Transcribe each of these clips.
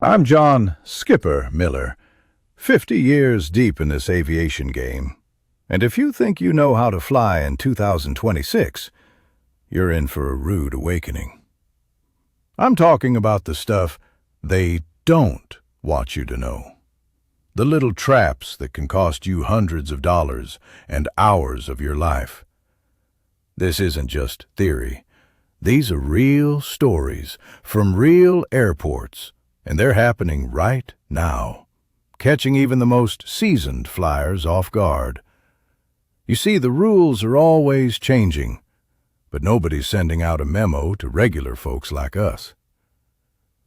I'm John Skipper Miller, 50 years deep in this aviation game. And if you think you know how to fly in 2026, you're in for a rude awakening. I'm talking about the stuff they don't want you to know. The little traps that can cost you hundreds of dollars and hours of your life. This isn't just theory. These are real stories from real airports, and they're happening right now, catching even the most seasoned flyers off guard. You see, the rules are always changing, but nobody's sending out a memo to regular folks like us.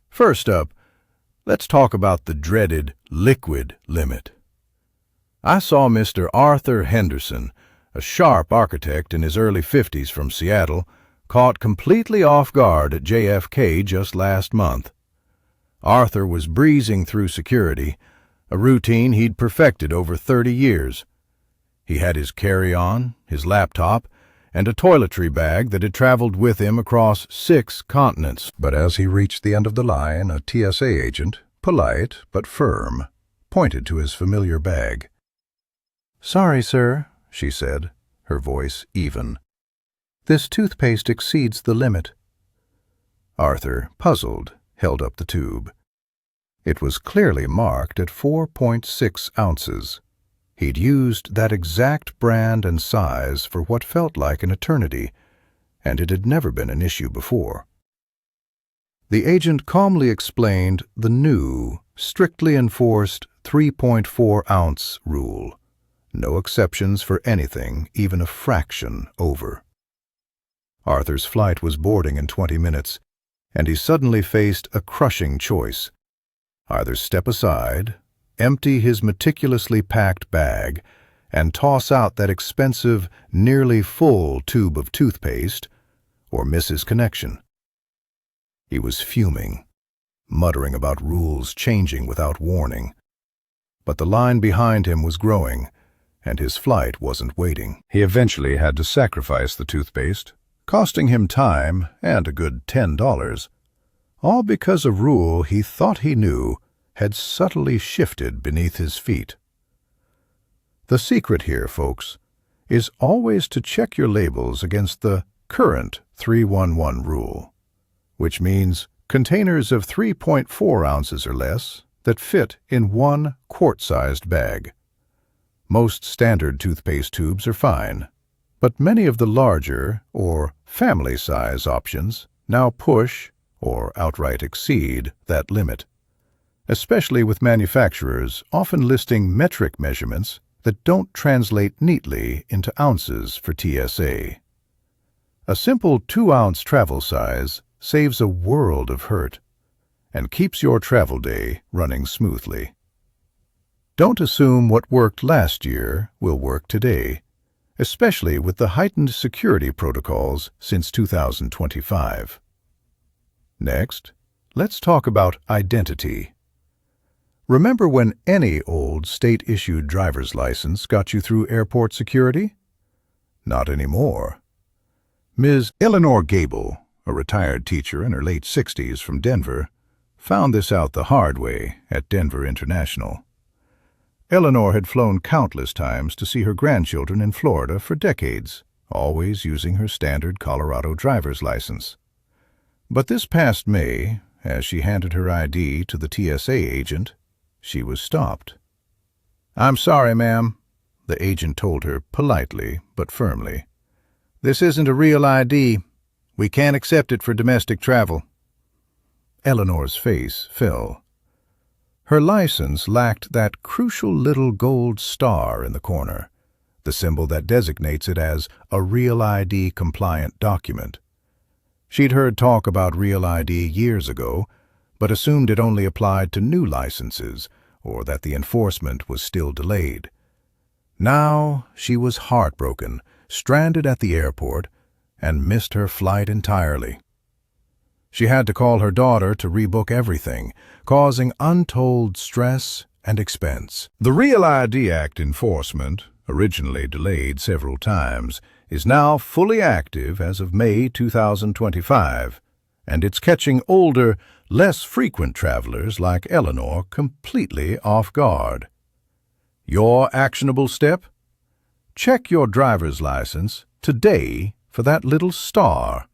First up, let's talk about the dreaded liquid limit. I saw Mr. Arthur Henderson, a sharp architect in his early 50s from Seattle, caught completely off guard at JFK just last month. Arthur was breezing through security, a routine he'd perfected over 30 years. He had his carry-on, his laptop, and a toiletry bag that had traveled with him across 6 continents. But as he reached the end of the line, a TSA agent, polite but firm, pointed to his familiar bag. "Sorry, sir," she said, her voice even. "This toothpaste exceeds the limit." Arthur, puzzled, held up the tube. It was clearly marked at 4.6 ounces. He'd used that exact brand and size for what felt like an eternity, and it had never been an issue before. The agent calmly explained the new, strictly enforced 3.4-ounce rule. No exceptions for anything, even a fraction over. Arthur's flight was boarding in 20 minutes, and he suddenly faced a crushing choice. Either step aside, empty his meticulously packed bag, and toss out that expensive, nearly full tube of toothpaste, or miss his connection. He was fuming, muttering about rules changing without warning. But the line behind him was growing, and his flight wasn't waiting. He eventually had to sacrifice the toothpaste, costing him time and a good $10, all because a rule he thought he knew had subtly shifted beneath his feet. The secret here, folks, is always to check your labels against the current 311 rule, which means containers of 3.4 ounces or less that fit in one quart-sized bag. Most standard toothpaste tubes are fine, but many of the larger or family-size options now push or outright exceed that limit, especially with manufacturers often listing metric measurements that don't translate neatly into ounces for TSA. A simple 2-ounce travel size saves a world of hurt and keeps your travel day running smoothly. Don't assume what worked last year will work today, especially with the heightened security protocols since 2025. Next, let's talk about identity. Remember when any old state-issued driver's license got you through airport security? Not anymore. Ms. Eleanor Gable, a retired teacher in her late 60s from Denver, found this out the hard way at Denver International. Eleanor had flown countless times to see her grandchildren in Florida for decades, always using her standard Colorado driver's license. But this past May, as she handed her ID to the TSA agent, she was stopped. "I'm sorry, ma'am," the agent told her politely but firmly. "This isn't a real ID. We can't accept it for domestic travel." Eleanor's face fell. Her license lacked that crucial little gold star in the corner, the symbol that designates it as a Real ID-compliant document. She'd heard talk about Real ID years ago, but assumed it only applied to new licenses or that the enforcement was still delayed. Now she was heartbroken, stranded at the airport, and missed her flight entirely. She had to call her daughter to rebook everything, causing untold stress and expense. The Real ID Act enforcement, originally delayed several times, is now fully active as of May 2025, and it's catching older, less frequent travelers like Eleanor completely off guard. Your actionable step? Check your driver's license today for that little star,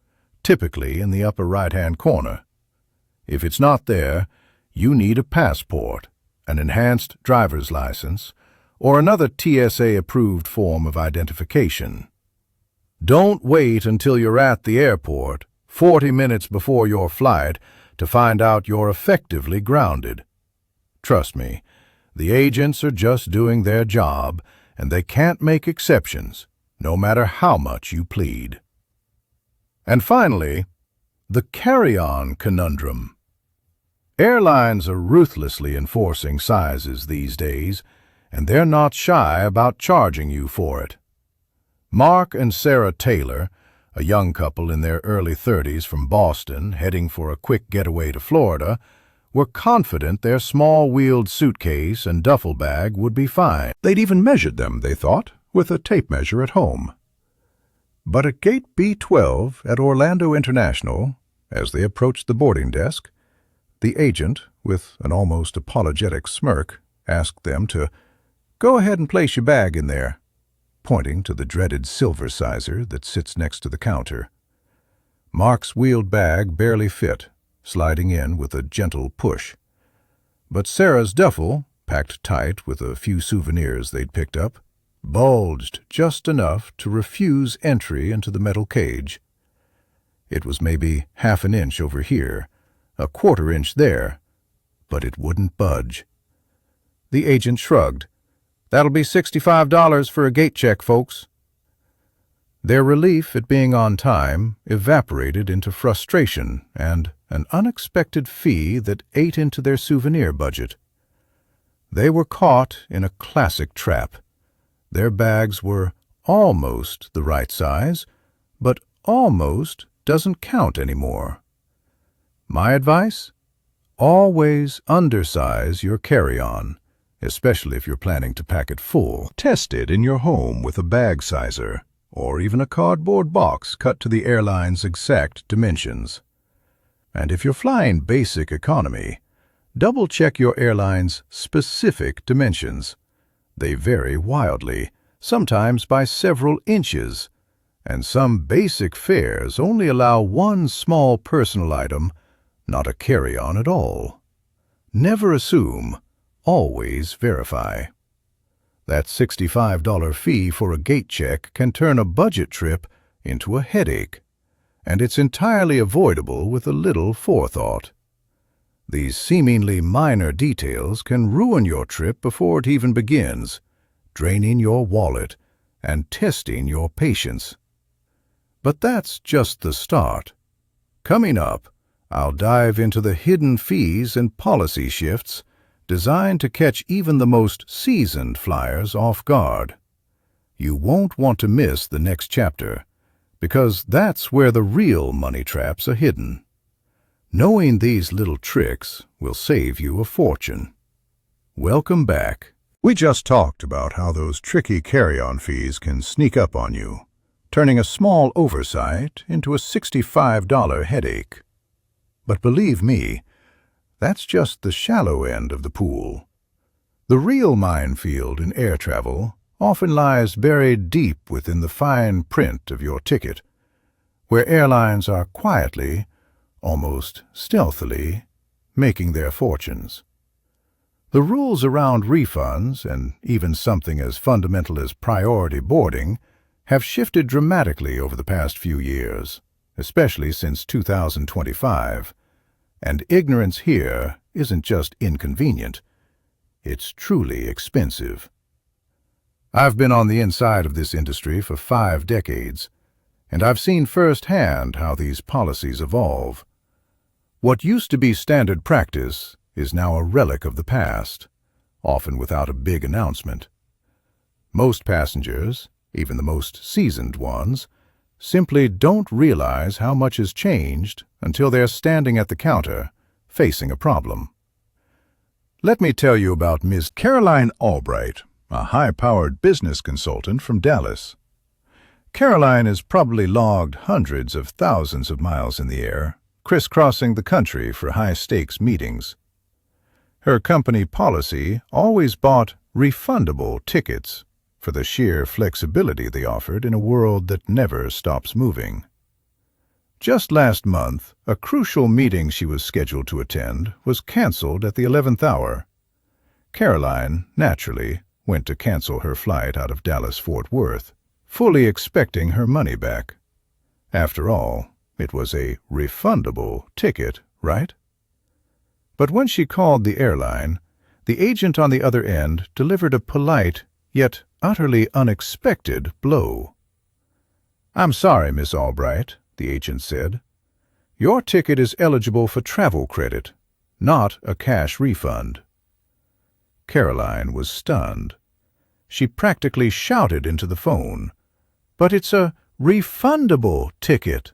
typically in the upper right-hand corner. If it's not there, you need a passport, an enhanced driver's license, or another TSA-approved form of identification. Don't wait until you're at the airport, 40 minutes before your flight, to find out you're effectively grounded. Trust me, the agents are just doing their job, and they can't make exceptions, no matter how much you plead. And finally, the carry-on conundrum. Airlines are ruthlessly enforcing sizes these days, and they're not shy about charging you for it. Mark and Sarah Taylor, a young couple in their early 30s from Boston heading for a quick getaway to Florida, were confident their small-wheeled suitcase and duffel bag would be fine. They'd even measured them, they thought, with a tape measure at home. But at gate B12 at Orlando International, as they approached the boarding desk, the agent, with an almost apologetic smirk, asked them to go ahead and place your bag in there, pointing to the dreaded silver sizer that sits next to the counter. Mark's wheeled bag barely fit, sliding in with a gentle push. But Sarah's duffel, packed tight with a few souvenirs they'd picked up, bulged just enough to refuse entry into the metal cage. It was maybe half an inch over here, a quarter inch there, but it wouldn't budge. The agent shrugged. "That'll be $65 for a gate check, folks." Their relief at being on time evaporated into frustration and an unexpected fee that ate into their souvenir budget. They were caught in a classic trap. Their bags were almost the right size, but almost doesn't count anymore. My advice? Always undersize your carry-on, especially if you're planning to pack it full. Test it in your home with a bag sizer, or even a cardboard box cut to the airline's exact dimensions. And if you're flying basic economy, double-check your airline's specific dimensions. They vary wildly, sometimes by several inches, and some basic fares only allow one small personal item, not a carry-on at all. Never assume, always verify. That $65 fee for a gate check can turn a budget trip into a headache, and it's entirely avoidable with a little forethought. These seemingly minor details can ruin your trip before it even begins, draining your wallet and testing your patience. But that's just the start. Coming up, I'll dive into the hidden fees and policy shifts designed to catch even the most seasoned flyers off guard. You won't want to miss the next chapter, because that's where the real money traps are hidden. Knowing these little tricks will save you a fortune. Welcome back. We just talked about how those tricky carry-on fees can sneak up on you, turning a small oversight into a $65 headache. But believe me, that's just the shallow end of the pool. The real minefield in air travel often lies buried deep within the fine print of your ticket, where airlines are quietly, almost stealthily, making their fortunes. The rules around refunds, and even something as fundamental as priority boarding, have shifted dramatically over the past few years, especially since 2025. And ignorance here isn't just inconvenient, it's truly expensive. I've been on the inside of this industry for 5 decades, and I've seen firsthand how these policies evolve. What used to be standard practice is now a relic of the past, often without a big announcement. Most passengers, even the most seasoned ones, simply don't realize how much has changed until they're standing at the counter, facing a problem. Let me tell you about Ms. Caroline Albright, a high-powered business consultant from Dallas. Caroline has probably logged hundreds of thousands of miles in the air, crisscrossing the country for high-stakes meetings. Her company policy always bought refundable tickets for the sheer flexibility they offered in a world that never stops moving. Just last month, a crucial meeting she was scheduled to attend was canceled at the 11th hour. Caroline, naturally, went to cancel her flight out of Dallas-Fort Worth, fully expecting her money back. After all, it was a refundable ticket, right? But when she called the airline, the agent on the other end delivered a polite, yet utterly unexpected blow. "I'm sorry, Miss Albright," the agent said. "Your ticket is eligible for travel credit, not a cash refund." Caroline was stunned. She practically shouted into the phone, "But it's a refundable ticket."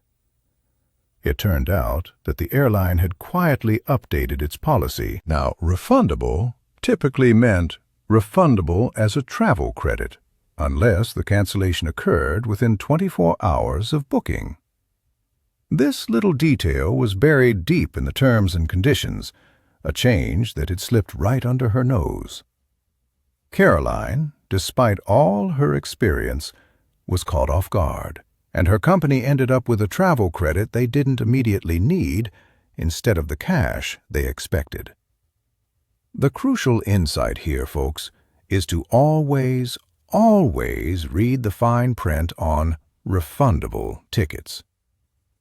It turned out that the airline had quietly updated its policy. Now, refundable typically meant refundable as a travel credit, unless the cancellation occurred within 24 hours of booking. This little detail was buried deep in the terms and conditions, a change that had slipped right under her nose. Caroline, despite all her experience, was caught off guard, and her company ended up with a travel credit they didn't immediately need instead of the cash they expected. The crucial insight here, folks, is to always read the fine print on refundable tickets.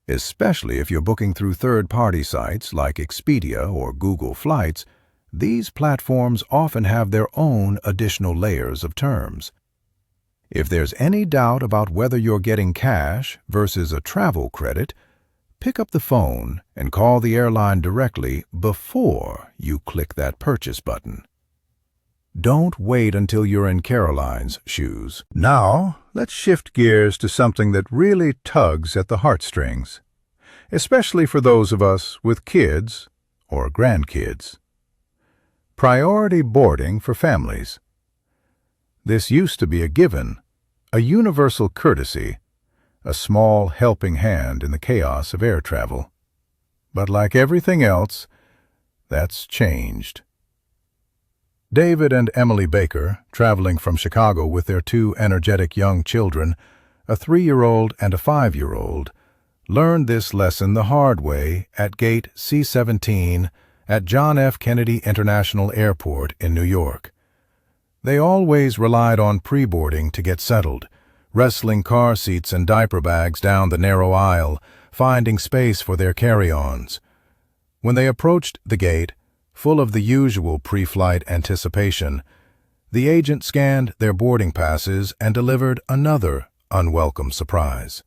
Especially if you're booking through third-party sites like Expedia or Google Flights, these platforms often have their own additional layers of terms. If there's any doubt about whether you're getting cash versus a travel credit, pick up the phone and call the airline directly before you click that purchase button. Don't wait until you're in Caroline's shoes. Now, let's shift gears to something that really tugs at the heartstrings, especially for those of us with kids or grandkids. Priority boarding for families. This used to be a given, a universal courtesy, a small helping hand in the chaos of air travel. But like everything else, that's changed. David and Emily Baker, traveling from Chicago with their two energetic young children, a 3-year-old and a 5-year-old, learned this lesson the hard way at Gate C-17 at John F. Kennedy International Airport in New York. They always relied on pre-boarding to get settled, wrestling car seats and diaper bags down the narrow aisle, finding space for their carry-ons. When they approached the gate, full of the usual pre-flight anticipation, the agent scanned their boarding passes and delivered another unwelcome surprise.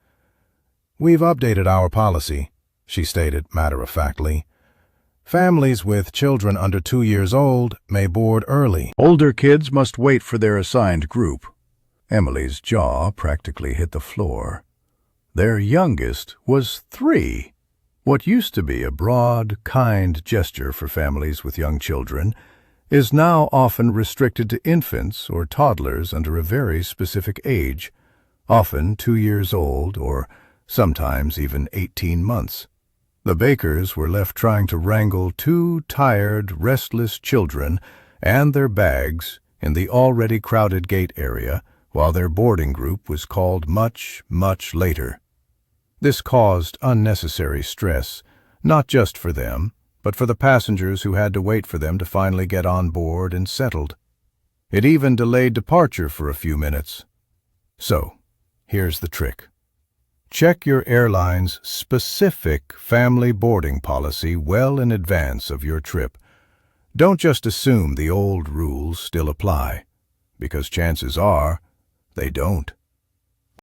"We've updated our policy," she stated matter-of-factly. "Families with children under 2 years old may board early. Older kids must wait for their assigned group." Emily's jaw practically hit the floor. Their youngest was 3. What used to be a broad, kind gesture for families with young children is now often restricted to infants or toddlers under a very specific age, often 2 years old or sometimes even 18 months. The Bakers were left trying to wrangle 2 tired, restless children and their bags in the already crowded gate area while their boarding group was called much, much later. This caused unnecessary stress, not just for them, but for the passengers who had to wait for them to finally get on board and settled. It even delayed departure for a few minutes. So, here's the trick. Check your airline's specific family boarding policy well in advance of your trip. Don't just assume the old rules still apply, because chances are they don't.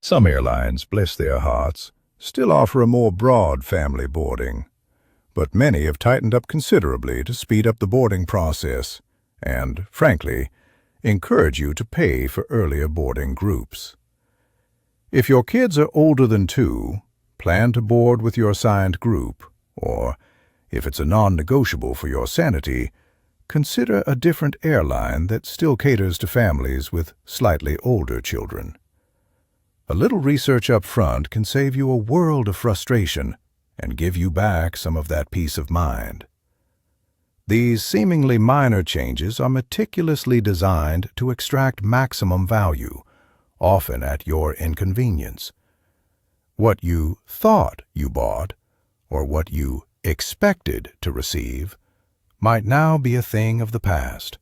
Some airlines, bless their hearts, still offer a more broad family boarding, but many have tightened up considerably to speed up the boarding process and, frankly, encourage you to pay for earlier boarding groups. If your kids are older than 2, plan to board with your assigned group, or, if it's a non-negotiable for your sanity, consider a different airline that still caters to families with slightly older children. A little research up front can save you a world of frustration and give you back some of that peace of mind. These seemingly minor changes are meticulously designed to extract maximum value, often at your inconvenience. What you thought you bought, or what you expected to receive, might now be a thing of the past.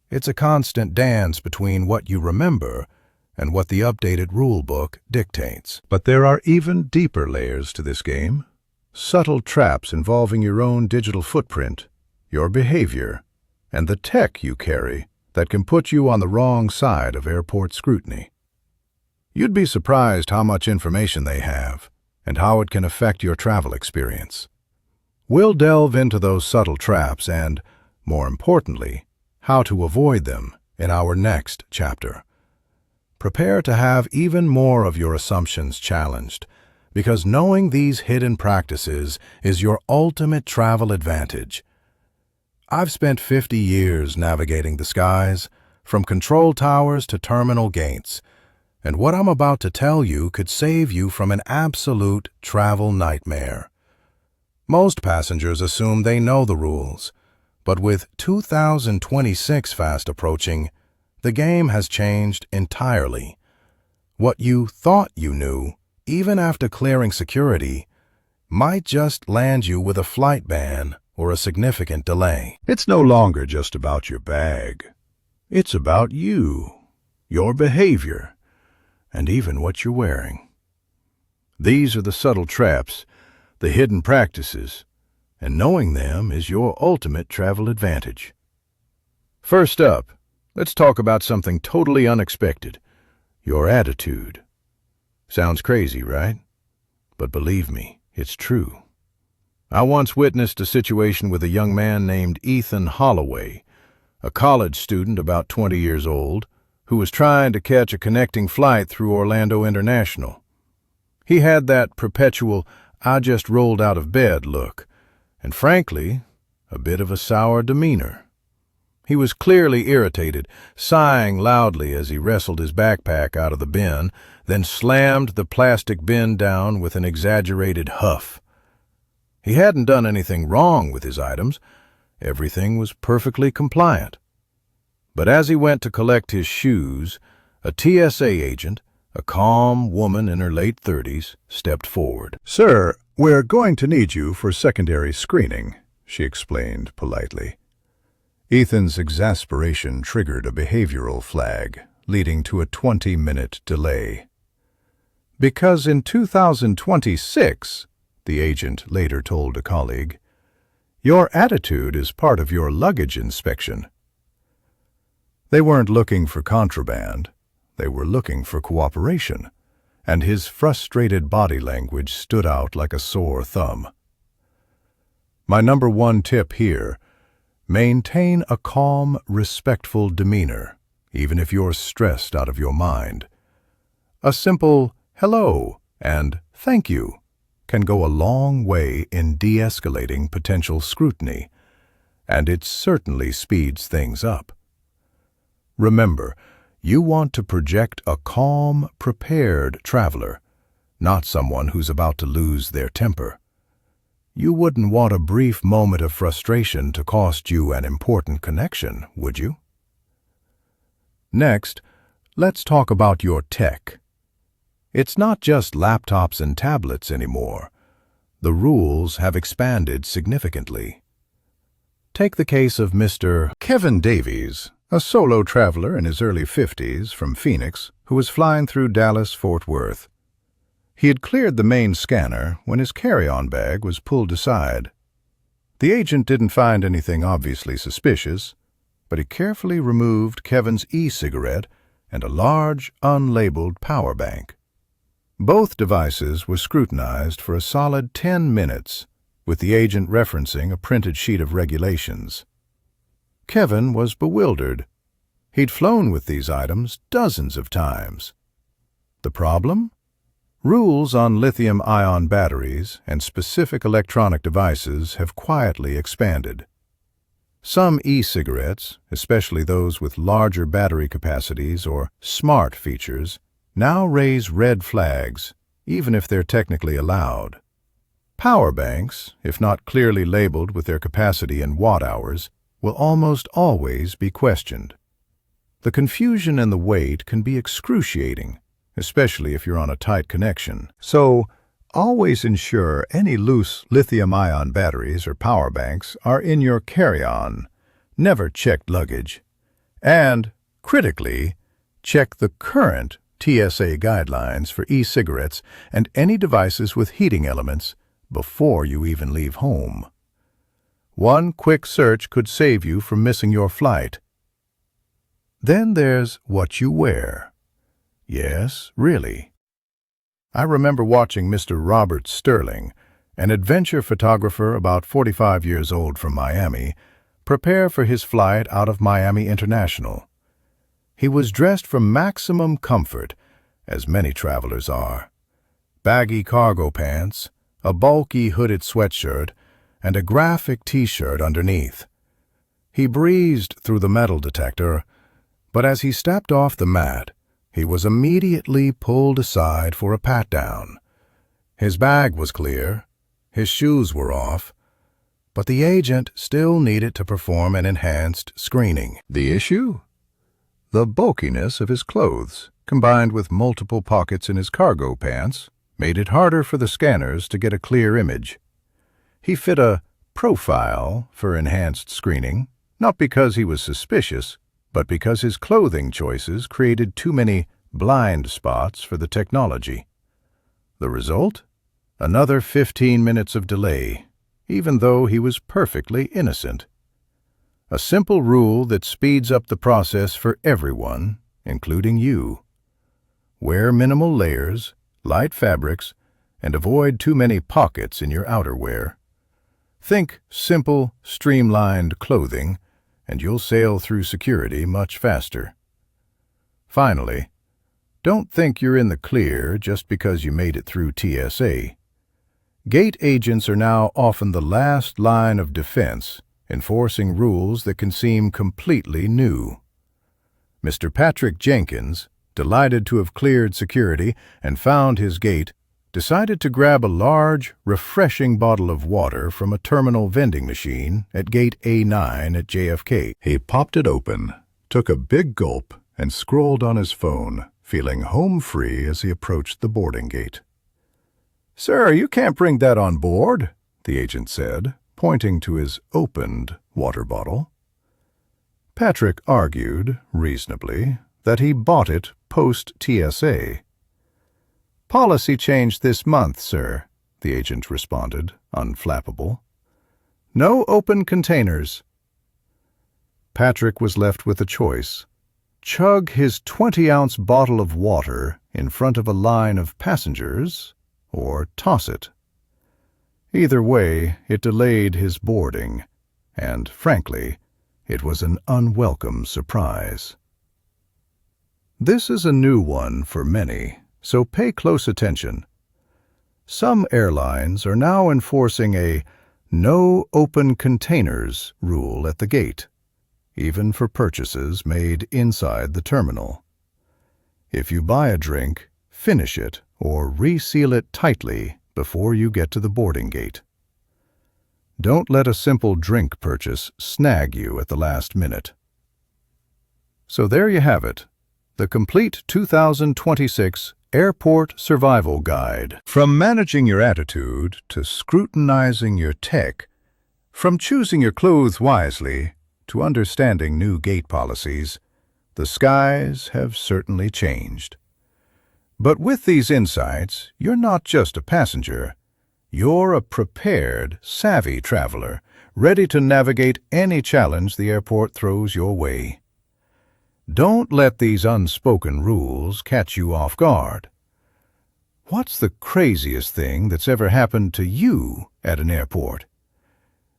It's a constant dance between what you remember and what the updated rulebook dictates. But there are even deeper layers to this game, subtle traps involving your own digital footprint, your behavior, and the tech you carry that can put you on the wrong side of airport scrutiny. You'd be surprised how much information they have and how it can affect your travel experience. We'll delve into those subtle traps and, more importantly, how to avoid them in our next chapter. Prepare to have even more of your assumptions challenged, because knowing these hidden practices is your ultimate travel advantage. I've spent 50 years navigating the skies, from control towers to terminal gates, and what I'm about to tell you could save you from an absolute travel nightmare. Most passengers assume they know the rules, but with 2026 fast approaching, the game has changed entirely. What you thought you knew, even after clearing security, might just land you with a flight ban or a significant delay. It's no longer just about your bag. It's about you, your behavior, and even what you're wearing. These are the subtle traps, the hidden practices, and knowing them is your ultimate travel advantage. First up, let's talk about something totally unexpected, your attitude. Sounds crazy, right? But believe me, it's true. I once witnessed a situation with a young man named Ethan Holloway, a college student about 20 years old, who was trying to catch a connecting flight through Orlando International. He had that perpetual, "I just rolled out of bed" look, and frankly, a bit of a sour demeanor. He was clearly irritated, sighing loudly as he wrestled his backpack out of the bin, then slammed the plastic bin down with an exaggerated huff. He hadn't done anything wrong with his items. Everything was perfectly compliant. But as he went to collect his shoes, a TSA agent, a calm woman in her late 30s, stepped forward. "Sir, we're going to need you for secondary screening," she explained politely. Ethan's exasperation triggered a behavioral flag, leading to a 20-minute delay. "Because in 2026, the agent later told a colleague, your attitude is part of your luggage inspection." They weren't looking for contraband. They were looking for cooperation, and his frustrated body language stood out like a sore thumb. My number one tip here: maintain a calm, respectful demeanor, even if you're stressed out of your mind. A simple "hello" and "thank you" can go a long way in de-escalating potential scrutiny, and it certainly speeds things up. Remember, you want to project a calm, prepared traveler, not someone who's about to lose their temper. You wouldn't want a brief moment of frustration to cost you an important connection, would you? Next, let's talk about your tech. It's not just laptops and tablets anymore. The rules have expanded significantly. Take the case of Mr. Kevin Davies, a solo traveler in his early 50s from Phoenix who was flying through Dallas-Fort Worth. He had cleared the main scanner when his carry-on bag was pulled aside. The agent didn't find anything obviously suspicious, but he carefully removed Kevin's e-cigarette and a large, unlabeled power bank. Both devices were scrutinized for a solid 10 minutes, with the agent referencing a printed sheet of regulations. Kevin was bewildered. He'd flown with these items dozens of times. The problem? Rules on lithium-ion batteries and specific electronic devices have quietly expanded. Some e-cigarettes, especially those with larger battery capacities or smart features, now raise red flags, even if they're technically allowed. Power banks, if not clearly labeled with their capacity in watt-hours, will almost always be questioned. The confusion and the wait can be excruciating, especially if you're on a tight connection. So, always ensure any loose lithium-ion batteries or power banks are in your carry-on, never checked luggage. And, critically, check the current TSA guidelines for e-cigarettes and any devices with heating elements before you even leave home. One quick search could save you from missing your flight. Then there's what you wear. Yes, really. I remember watching Mr. Robert Sterling, an adventure photographer about 45 years old from Miami, prepare for his flight out of Miami International. He was dressed for maximum comfort, as many travelers are. Baggy cargo pants, a bulky hooded sweatshirt, and a graphic t-shirt underneath. He breezed through the metal detector, but as he stepped off the mat, he was immediately pulled aside for a pat-down. His bag was clear, his shoes were off, but the agent still needed to perform an enhanced screening. The issue? The bulkiness of his clothes, combined with multiple pockets in his cargo pants, made it harder for the scanners to get a clear image. He fit a profile for enhanced screening, not because he was suspicious, but because his clothing choices created too many blind spots for the technology. The result? Another 15 minutes of delay, even though he was perfectly innocent. A simple rule that speeds up the process for everyone, including you. Wear minimal layers, light fabrics, and avoid too many pockets in your outerwear. Think simple, streamlined clothing, and you'll sail through security much faster. Finally, don't think you're in the clear just because you made it through TSA. Gate agents are now often the last line of defense, enforcing rules that can seem completely new. Mr. Patrick Jenkins, delighted to have cleared security and found his gate, decided to grab a large, refreshing bottle of water from a terminal vending machine at gate A9 at JFK. He popped it open, took a big gulp, and scrolled on his phone, feeling home free as he approached the boarding gate. "Sir, you can't bring that on board," the agent said, pointing to his opened water bottle. Patrick argued, reasonably, that he bought it post-TSA. "Policy changed this month, sir," the agent responded, unflappable. "No open containers." Patrick was left with a choice: chug his 20-ounce bottle of water in front of a line of passengers, or toss it. Either way, it delayed his boarding, and, frankly, it was an unwelcome surprise. This is a new one for many, so pay close attention. Some airlines are now enforcing a no open containers rule at the gate, even for purchases made inside the terminal. If you buy a drink, finish it or reseal it tightly before you get to the boarding gate. Don't let a simple drink purchase snag you at the last minute. So there you have it, the complete 2026 Airport Survival Guide. From managing your attitude to scrutinizing your tech, from choosing your clothes wisely to understanding new gate policies, the skies have certainly changed. But with these insights, you're not just a passenger. You're a prepared, savvy traveler, ready to navigate any challenge the airport throws your way. Don't let these unspoken rules catch you off guard. What's the craziest thing that's ever happened to you at an airport?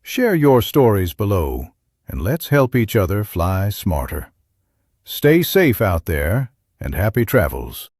Share your stories below, and let's help each other fly smarter. Stay safe out there, and happy travels.